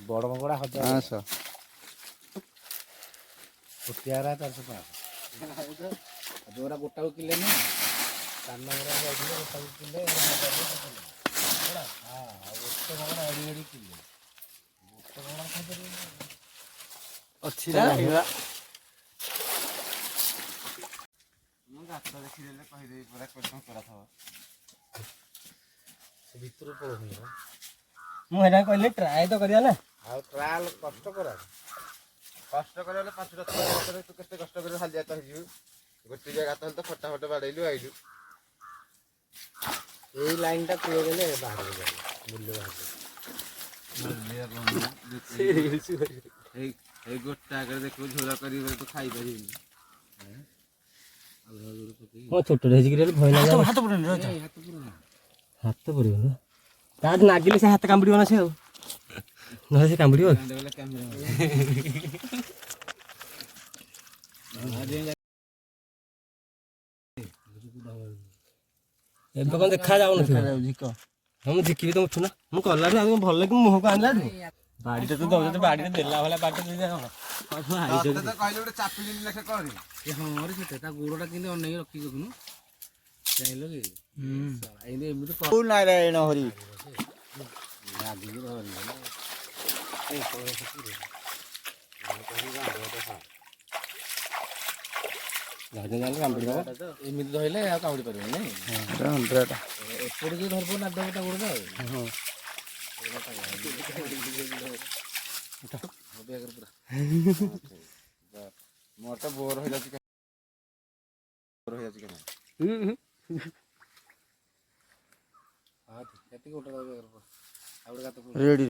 ବଡ଼ କଙ୍କଡ଼ା 1500 ଛୋଟିଆରା 400 ଯୋଉରା ଗୋଟାକୁ କିଲେ ନା ସାନ ଗୁରା ଯାଇଥିଲେ ଗୋଟାକୁ କିଲେ ଆଉ ଗୋଟେ କଙ୍କଡ଼ା ଏଡ଼ି ଏଡ଼ି କିଲେ ଗୋଟେ କଙ୍କଡ଼ା ଖାଇପାରିବେ ଅଛି ନା ମୁଁ ଗାତ ଦେଖିଦେଲେ କହିଦେବି ପୁରା କଙ୍କଡ଼ା ଥବ ସେ ଭିତରୁ ପଳଉନି ମୁଁ ହେଟା କହିଲି ଟ୍ରାଏ ତ କରିବା ନା ଆଉ ଟ୍ରାଏଲ କଷ୍ଟ କର ହେଲେ 5ଟା 6 ବର୍ଷରେ ତୁ କେତେ କଷ୍ଟ କରି ହାଲିଆ ତ ହେଇଯିବୁ ଗୋଟେ ଜାଗା ତ ଫଟାଫଟ ବାଡ଼େଇଲୁ ଆଇଲୁ ଏଇ ଲାଇନଟା ପୁଅ ଗଲେ ବାହାରକୁ ଯାଏ ମୂଲ୍ୟ ବାହାରକୁ ଏଇ ଗୋଟା ଆଗରେ ଦେଖିବୁ ଝୋଳ କରିକି ତୁ ଖାଇପାରିବୁନି ମୋ ଛୋଟରେ ହେଇଛି ଭୟ ଲାଗେ ହାତ ପୁରାନି ହାତ ପଡ଼ିବ ନା ତାଠୁ ନାଗିଲେ ସେ ହାତ କାମୁଡ଼ିବ ନା ସେ ଆଉ ନହେଲେ ସେ କାମୁଡ଼ିବ ଏବେ କ'ଣ ଦେଖା ଯାଉନଥିବ ହଁ ମୁଁ ଝିକିବି ତ ଉଠୁ ନା ମୁଁ କଲାଠୁ ଆଉ ଭଲ ଲାଗି ମୁହଁକୁ ଆଣିଲାଠୁ ବାଡ଼ିଟା ତ ଦେଉଛନ୍ତି ବାଡ଼ିରେ ଦେଲା ଭଳିଆ ବାଡ଼ିଟା ଦେଇଦେ କହିଲେ ଗୋଟେ ଚାପିଲି ଲେଖେ କରେ ହଁ ରେ ସେଟା ତା ଗୋଡ଼ଟା କେମିତି ଅନେଇକି ରଖି ଦେଖୁନୁ ଜାଣିଲ କି ଏମିତି ନାରାୟଣ ହରି ଏମିତି ଧରିଲେ ଆଉ କାମୁଡ଼ି ପାରିବନି ଏପଟେ ଯୋଉ ଧରିବ ନା ଦେବ ତା ଗୋଡ଼ଟା ମୋର ତ ବୋର ହେଇଯାଉଛି କେତିକି ଗୋଟେ ରେଡ଼ି